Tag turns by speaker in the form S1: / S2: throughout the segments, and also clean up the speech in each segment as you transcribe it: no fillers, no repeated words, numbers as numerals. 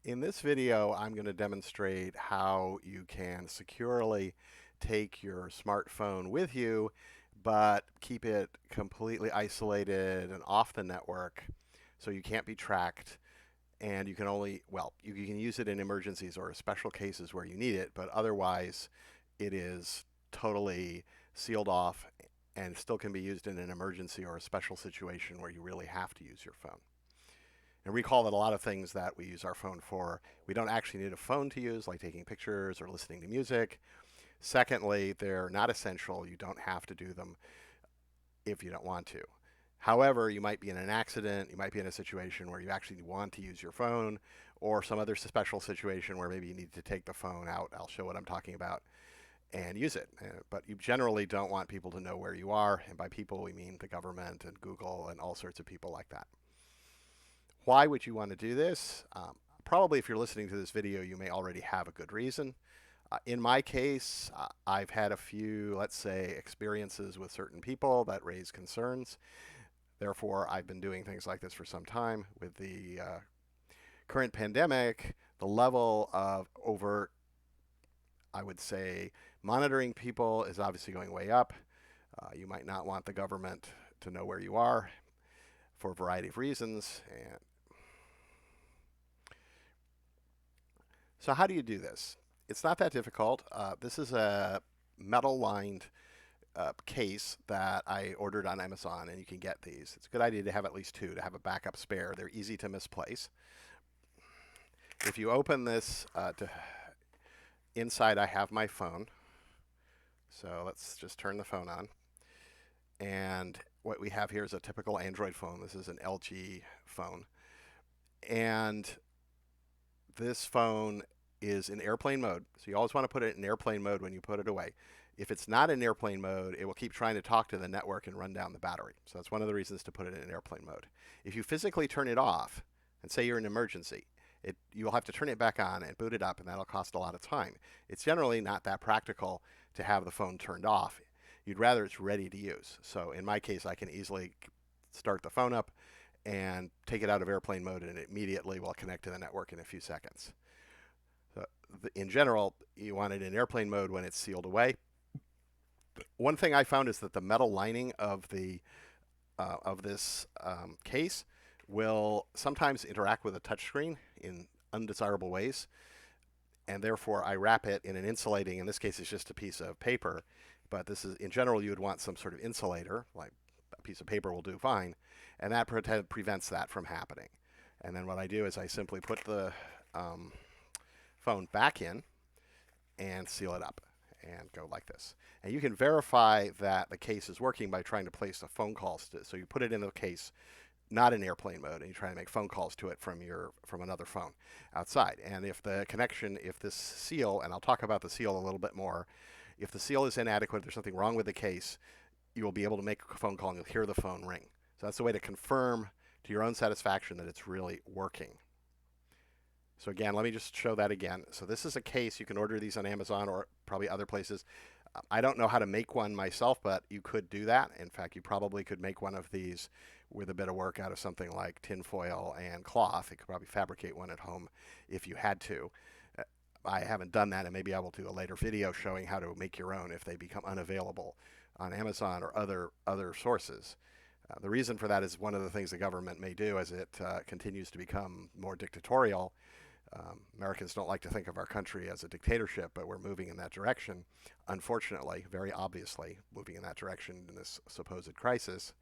S1: In this video, I'm going to demonstrate how you can securely take your smartphone with you, but keep it completely isolated and off the network so you can't be tracked. And you can only, well, you can use it in emergencies or special cases where you need it, but otherwise it is totally sealed off and still can be used in an emergency or a special situation where you really have to use your phone. And recall that a lot of things that we use our phone for, we don't actually need a phone to use, like taking pictures or listening to music. Secondly, they're not essential. You don't have to do them if you don't want to. However, you might be in an accident, you might be in a situation where you actually want to use your phone, or some other special situation where maybe you need to take the phone out. I'll show what I'm talking about and use it. But you generally don't want people to know where you are. And by people, we mean the government and Google and all sorts of people like that. Why would you want to do this? Probably if you're listening to this video, you may already have a good reason. In my case, I've had a few, let's say, experiences with certain people that raise concerns. Therefore, I've been doing things like this for some time. With the current pandemic, the level of overt, I would say, monitoring people is obviously going way up. You might not want the government to know where you are for a variety of reasons. And so how do you do this? It's not that difficult. This is a metal-lined case that I ordered on Amazon, and you can get these. It's a good idea to have at least two to have a backup spare. They're easy to misplace. If you open this, inside I have my phone. So let's just turn the phone on. And what we have here is a typical Android phone. This is an LG phone. And this phone is in airplane mode. So you always want to put it in airplane mode when you put it away. If it's not in airplane mode, it will keep trying to talk to the network and run down the battery. So that's one of the reasons to put it in airplane mode. If you physically turn it off, and say you're in an emergency, you'll have to turn it back on and boot it up, and that'll cost a lot of time. It's generally not that practical to have the phone turned off. You'd rather it's ready to use. So in my case, I can easily start the phone up and take it out of airplane mode, and it immediately will connect to the network in a few seconds. So in general, you want it in airplane mode when it's sealed away. One thing I found is that the metal lining of this case will sometimes interact with a touchscreen in undesirable ways, and therefore I wrap it in an insulating. In this case, it's just a piece of paper, but this is in general you would want some sort of insulator, like a piece of paper will do fine, and that prevents that from happening. And then what I do is I simply put the phone back in and seal it up and go like this. And you can verify that the case is working by trying to place a phone call. So you put it in the case, not in airplane mode, and you try to make phone calls to it from another phone outside. And if the connection, if this seal, and I'll talk about the seal a little bit more, if the seal is inadequate, there's something wrong with the case, you will be able to make a phone call and you'll hear the phone ring. So that's a way to confirm to your own satisfaction that it's really working. So again, let me just show that again. So this is a case. You can order these on Amazon or probably other places. I don't know how to make one myself, but you could do that. In fact, you probably could make one of these with a bit of work out of something like tinfoil and cloth. You could probably fabricate one at home if you had to. I haven't done that, and maybe I will do a later video showing how to make your own if they become unavailable on Amazon or other sources. The reason for that is one of the things the government may do as it continues to become more dictatorial. Americans don't like to think of our country as a dictatorship, but we're moving in that direction, unfortunately, very obviously moving in that direction in this supposed crisis.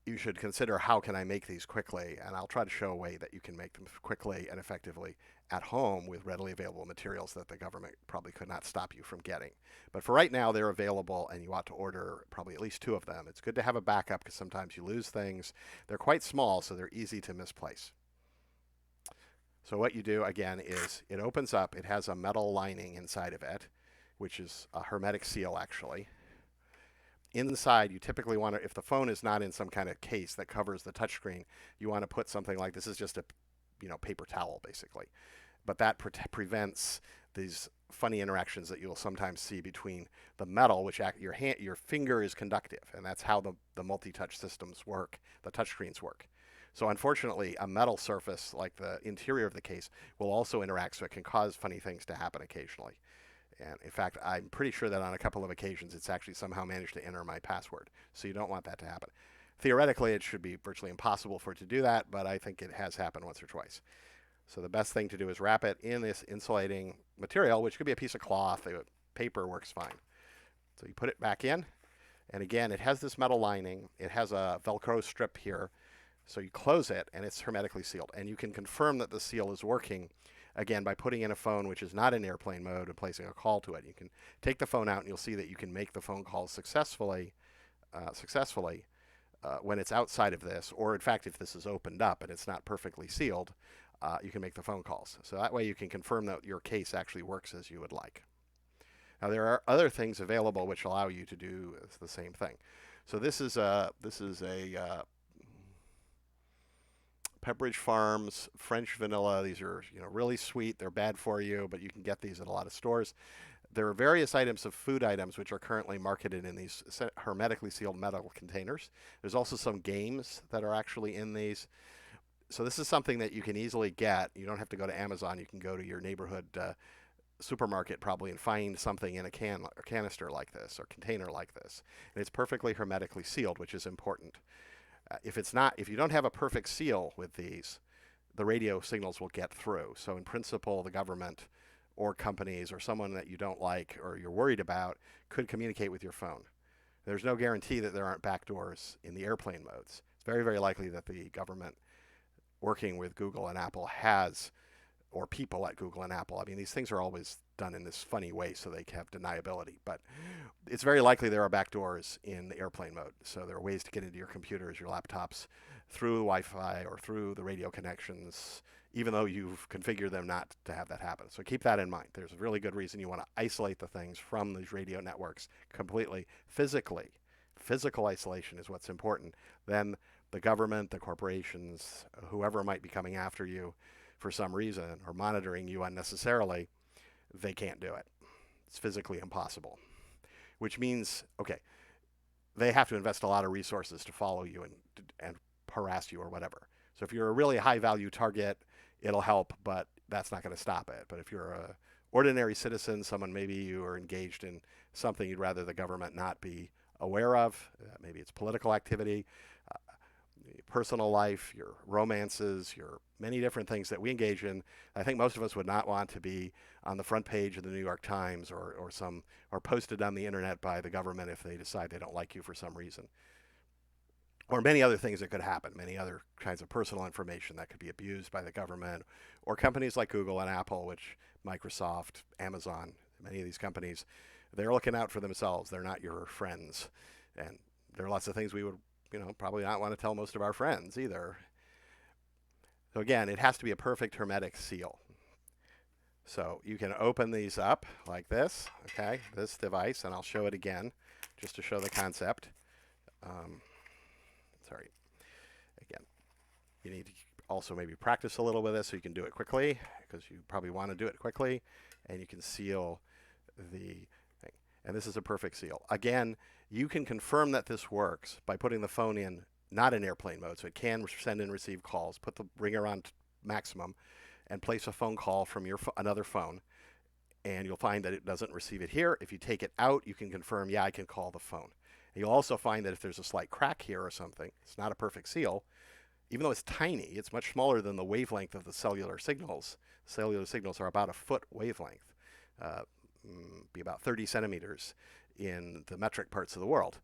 S1: You should consider, how can I make these quickly? And I'll try to show a way that you can make them quickly and effectively at home with readily available materials that the government probably could not stop you from getting. But for right now, they're available, and you ought to order probably at least two of them. It's good to have a backup because sometimes you lose things. They're quite small, so they're easy to misplace. So what you do, again, is it opens up. It has a metal lining inside of it, which is a hermetic seal, actually. Inside, you typically want to, if the phone is not in some kind of case that covers the touchscreen, you want to put something like, this is just a paper towel, basically. But that prevents these funny interactions that you'll sometimes see between the metal, which your finger is conductive, and that's how the multi-touch systems work, the touchscreens work. So unfortunately, a metal surface like the interior of the case will also interact, so it can cause funny things to happen occasionally. And in fact, I'm pretty sure that on a couple of occasions, it's actually somehow managed to enter my password. So you don't want that to happen. Theoretically, it should be virtually impossible for it to do that, but I think it has happened once or twice. So the best thing to do is wrap it in this insulating material, which could be a piece of cloth. Paper works fine. So you put it back in, and again, it has this metal lining. It has a Velcro strip here. So you close it, and it's hermetically sealed. And you can confirm that the seal is working, again, by putting in a phone which is not in airplane mode and placing a call to it. You can take the phone out, and you'll see that you can make the phone call successfully when it's outside of this, or in fact, if this is opened up and it's not perfectly sealed, you can make the phone calls. So that way you can confirm that your case actually works as you would like. Now there are other things available which allow you to do the same thing. So this is a Pepperidge Farms French vanilla. These are really sweet. They're bad for you, but you can get these at a lot of stores. There are various items of food items which are currently marketed in these hermetically sealed metal containers. There's also some games that are actually in these. So this is something that you can easily get. You don't have to go to Amazon. You can go to your neighborhood supermarket probably and find something in a canister like this or container like this. And it's perfectly hermetically sealed, which is important. If you don't have a perfect seal with these, the radio signals will get through. So in principle, the government or companies or someone that you don't like or you're worried about could communicate with your phone. There's no guarantee that there aren't backdoors in the airplane modes. It's very, very likely that the government working with Google and Apple has, or people at Google and Apple. I mean, these things are always done in this funny way so they have deniability, but it's very likely there are backdoors in the airplane mode. So there are ways to get into your computers, your laptops, through the Wi-Fi or through the radio connections, even though you've configured them not to have that happen. So keep that in mind. There's a really good reason you want to isolate the things from these radio networks completely, physically. Physical isolation is what's important. Then the government, the corporations, whoever might be coming after you for some reason or monitoring you unnecessarily, they can't do it. It's physically impossible. Which means, okay, they have to invest a lot of resources to follow you and harass you or whatever. So if you're a really high value target, it'll help, but that's not going to stop it. But if you're a ordinary citizen, someone maybe you are engaged in something you'd rather the government not be aware of, maybe it's political activity, personal life, your romances, your many different things that we engage in. I think most of us would not want to be on the front page of the New York Times or posted on the internet by the government if they decide they don't like you for some reason. Or many other things that could happen, many other kinds of personal information that could be abused by the government or companies like Google and Apple, which Microsoft, Amazon, many of these companies, they're looking out for themselves. They're not your friends. And there are lots of things we would probably not want to tell most of our friends either. So again, it has to be a perfect hermetic seal. So you can open these up like this, okay, this device, and I'll show it again just to show the concept. Sorry. Again, you need to also maybe practice a little with this so you can do it quickly, because you probably want to do it quickly, and you can seal the thing. And this is a perfect seal. Again, you can confirm that this works by putting the phone in not in airplane mode, so it can send and receive calls. Put the ringer on maximum and place a phone call from another phone, and you'll find that it doesn't receive it here. If you take it out, you can confirm, yeah, I can call the phone. And you'll also find that if there's a slight crack here or something, it's not a perfect seal. Even though it's tiny, it's much smaller than the wavelength of the cellular signals. Cellular signals are about a foot wavelength, be about 30 centimeters in the metric parts of the world,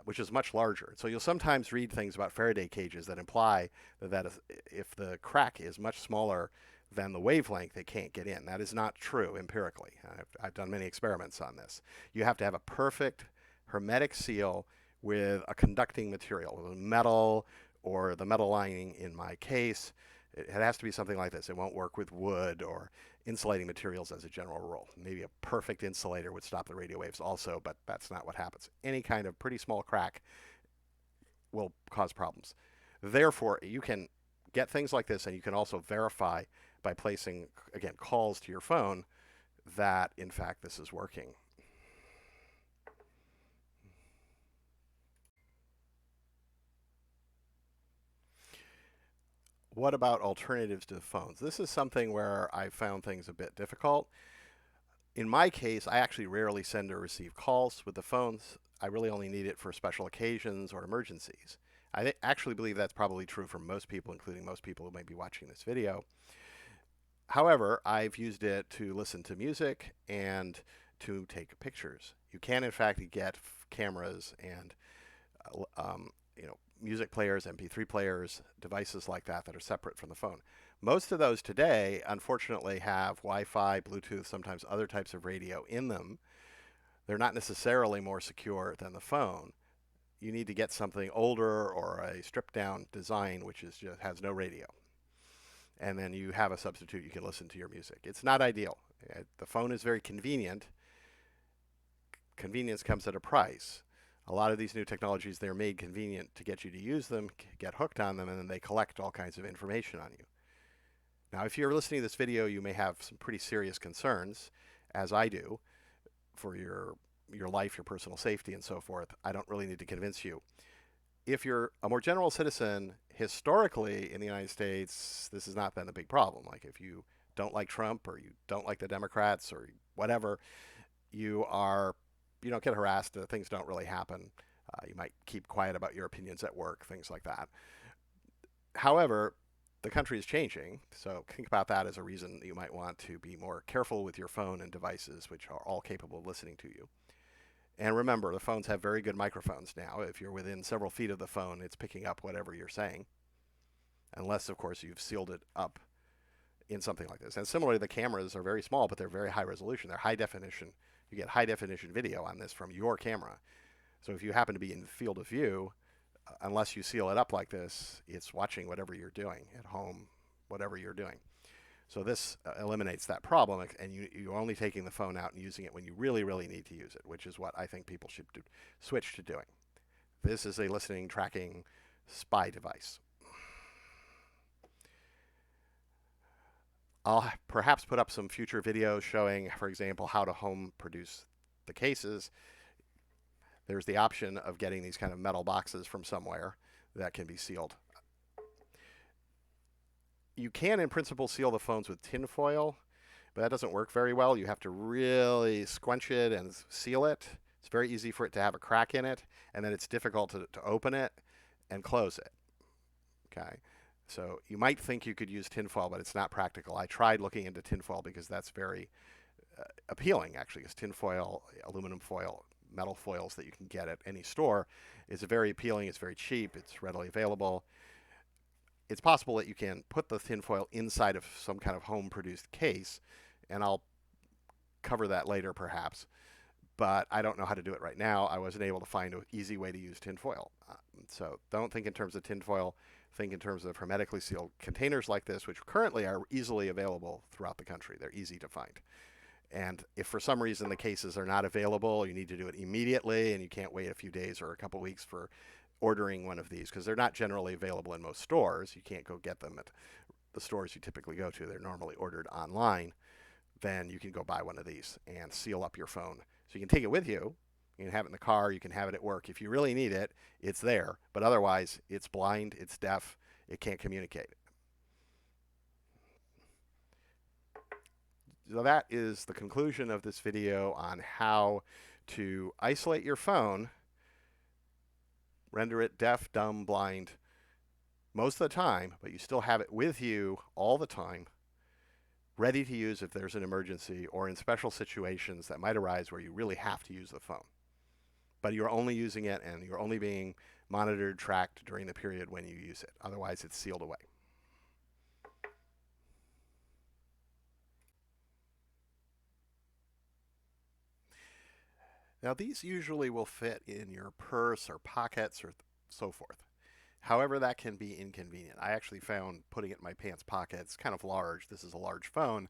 S1: which is much larger. So you'll sometimes read things about Faraday cages that imply that if the crack is much smaller than the wavelength, they can't get in. That is not true empirically. I've done many experiments on this. You have to have a perfect hermetic seal with a conducting material, with metal or the metal lining in my case. It has to be something like this. It won't work with wood or insulating materials as a general rule. Maybe a perfect insulator would stop the radio waves also, but that's not what happens. Any kind of pretty small crack will cause problems. Therefore, you can get things like this, and you can also verify by placing, again, calls to your phone that, in fact, this is working. What about alternatives to phones? This is something where I found things a bit difficult. In my case, I actually rarely send or receive calls with the phones. I really only need it for special occasions or emergencies. Actually believe that's probably true for most people, including most people who may be watching this video. However, I've used it to listen to music and to take pictures. You can, in fact, get cameras and music players, MP3 players, devices like that that are separate from the phone. Most of those today, unfortunately, have Wi-Fi, Bluetooth, sometimes other types of radio in them. They're not necessarily more secure than the phone. You need to get something older or a stripped down design which has no radio. And then you have a substitute, you can listen to your music. It's not ideal. The phone is very convenient. Convenience comes at a price. A lot of these new technologies, they're made convenient to get you to use them, get hooked on them, and then they collect all kinds of information on you. Now, if you're listening to this video, you may have some pretty serious concerns, as I do, for your life, your personal safety, and so forth. I don't really need to convince you. If you're a more general citizen, historically in the United States, this has not been a big problem. Like if you don't like Trump or you don't like the Democrats or whatever, you don't get harassed. Things don't really happen. You might keep quiet about your opinions at work, things like that. However, the country is changing, so think about that as a reason you might want to be more careful with your phone and devices, which are all capable of listening to you. And remember, the phones have very good microphones now. If you're within several feet of the phone, it's picking up whatever you're saying, unless, of course, you've sealed it up in something like this. And similarly, the cameras are very small, but they're very high resolution. They're high definition. You get high definition video on this from your camera. So if you happen to be in the field of view, unless you seal it up like this, it's watching whatever you're doing at home, whatever you're doing. So this eliminates that problem, and you're only taking the phone out and using it when you really, really need to use it, which is what I think people should switch to doing. This is a listening, tracking, spy device. I'll perhaps put up some future videos showing, for example, how to home produce the cases. There's the option of getting these kind of metal boxes from somewhere that can be sealed. You can, in principle, seal the phones with tin foil, but that doesn't work very well. You have to really squinch it and seal it. It's very easy for it to have a crack in it, and then it's difficult to open it and close it. Okay, so you might think you could use tinfoil, but it's not practical. I tried looking into tinfoil because that's very appealing, actually, because tinfoil, aluminum foil, metal foils that you can get at any store is very appealing. It's very cheap. It's readily available. It's possible that you can put the tinfoil inside of some kind of home-produced case, and I'll cover that later perhaps, but I don't know how to do it right now. I wasn't able to find an easy way to use tinfoil. So don't think in terms of tinfoil. Think in terms of hermetically sealed containers like this, which currently are easily available throughout the country. They're easy to find. And if for some reason the cases are not available, you need to do it immediately, and you can't wait a few days or a couple weeks for ordering one of these, because they're not generally available in most stores. You can't go get them at the stores you typically go to. They're normally ordered online. Then you can go buy one of these and seal up your phone. So you can take it with you. You can have it in the car. You can have it at work. If you really need it, it's there. But otherwise, it's blind, it's deaf, it can't communicate. So that is the conclusion of this video on how to isolate your phone, render it deaf, dumb, blind most of the time, but you still have it with you all the time, ready to use if there's an emergency or in special situations that might arise where you really have to use the phone. But you're only using it and you're only being monitored, tracked during the period when you use it. Otherwise, it's sealed away. Now, these usually will fit in your purse or pockets or so forth. However, that can be inconvenient. I actually found putting it in my pants pocket, it's kind of large. This is a large phone,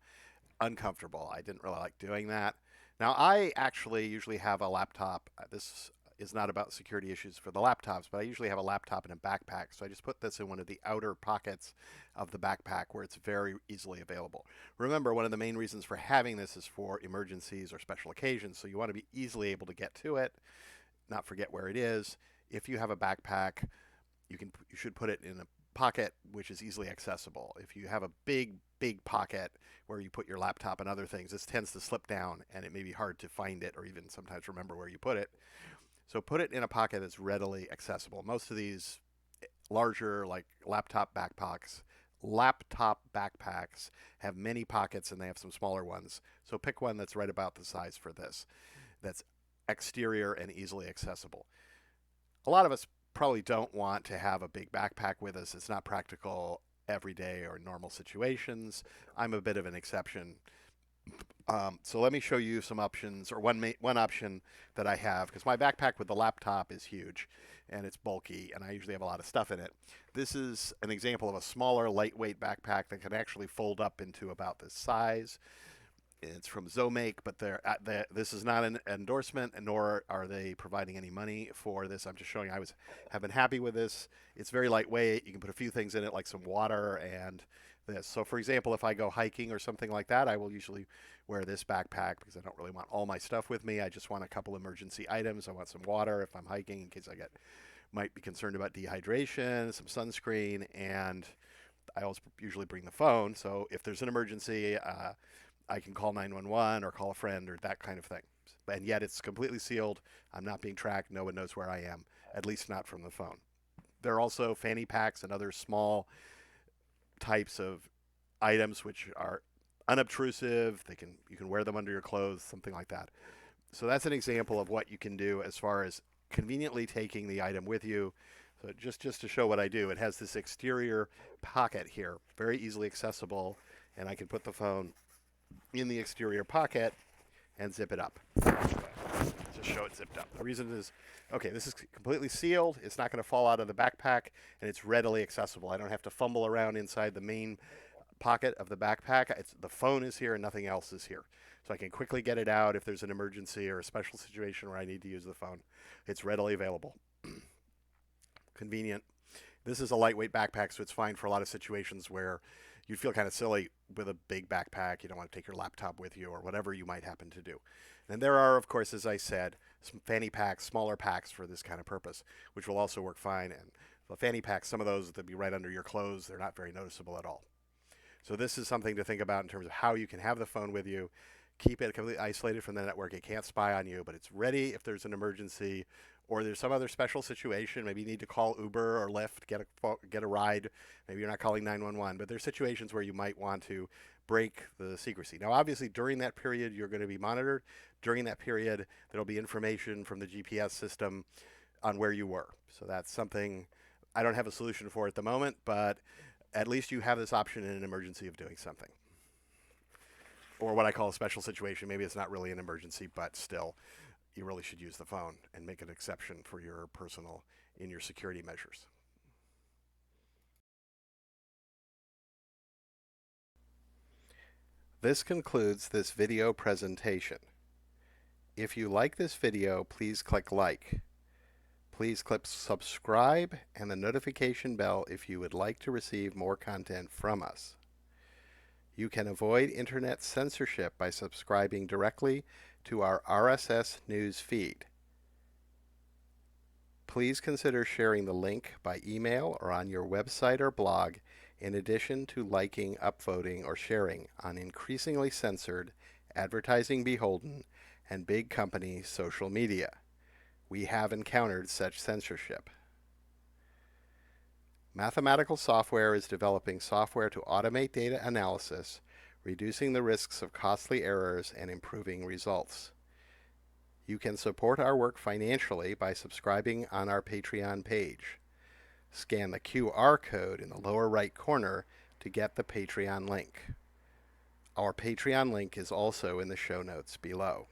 S1: uncomfortable. I didn't really like doing that. Now, I actually usually have a laptop. This is not about security issues for the laptops, but I usually have a laptop in a backpack. So I just put this in one of the outer pockets of the backpack where it's very easily available. Remember, one of the main reasons for having this is for emergencies or special occasions. So you want to be easily able to get to it, not forget where it is. If you have a backpack, you should put it in a pocket which is easily accessible. If you have a big pocket where you put your laptop and other things, this tends to slip down and it may be hard to find it or even sometimes remember where you put it. So put it in a pocket that's readily accessible. Most of these larger, like laptop backpacks have many pockets and they have some smaller ones. So pick one that's right about the size for this, that's exterior and easily accessible. A lot of us probably don't want to have a big backpack with us. It's not practical every day or normal situations. I'm a bit of an exception. So let me show you some options, or one option that I have, because my backpack with the laptop is huge and it's bulky and I usually have a lot of stuff in it. This is an example of a smaller, lightweight backpack that can actually fold up into about this size. It's from Zomake, but this is not an endorsement, nor are they providing any money for this. I'm just showing have been happy with this. It's very lightweight. You can put a few things in it, like some water and this. So, for example, if I go hiking or something like that, I will usually wear this backpack because I don't really want all my stuff with me. I just want a couple emergency items. I want some water if I'm hiking in case might be concerned about dehydration, some sunscreen, and I also usually bring the phone. So if there's an emergency, I can call 911 or call a friend or that kind of thing. And yet it's completely sealed. I'm not being tracked. No one knows where I am, at least not from the phone. There are also fanny packs and other small types of items which are unobtrusive. You can wear them under your clothes, something like that. So that's an example of what you can do as far as conveniently taking the item with you. So just to show what I do, it has this exterior pocket here, very easily accessible, and I can put the phone in the exterior pocket and zip it up. Just show it zipped up. The reason is, okay, this is completely sealed. It's not going to fall out of the backpack, and it's readily accessible. I don't have to fumble around inside the main pocket of the backpack. The phone is here and nothing else is here. So I can quickly get it out if there's an emergency or a special situation where I need to use the phone. It's readily available. Convenient. This is a lightweight backpack, so it's fine for a lot of situations where you'd feel kind of silly with a big backpack. You don't want to take your laptop with you or whatever you might happen to do. And there are, of course, as I said, some fanny packs, smaller packs for this kind of purpose, which will also work fine. And the fanny packs, some of those that be right under your clothes, they're not very noticeable at all. So this is something to think about in terms of how you can have the phone with you, keep it completely isolated from the network. It can't spy on you, but it's ready if there's an emergency or there's some other special situation. Maybe you need to call Uber or Lyft, get a ride. Maybe you're not calling 911, but there's situations where you might want to break the secrecy. Now, obviously, during that period, you're going to be monitored. During that period, there'll be information from the GPS system on where you were. So that's something I don't have a solution for at the moment, but at least you have this option in an emergency of doing something. Or what I call a special situation. Maybe it's not really an emergency, but still, you really should use the phone and make an exception for your personal in your security measures. This concludes this video presentation. If you like this video, please click like. Please click subscribe and the notification bell if you would like to receive more content from us. You can avoid internet censorship by subscribing directly to our RSS news feed. Please consider sharing the link by email or on your website or blog, in addition to liking, upvoting, or sharing on increasingly censored, advertising beholden, and big company social media. We have encountered such censorship. Mathematical Software is developing software to automate data analysis, reducing the risks of costly errors and improving results. You can support our work financially by subscribing on our Patreon page. Scan the QR code in the lower right corner to get the Patreon link. Our Patreon link is also in the show notes below.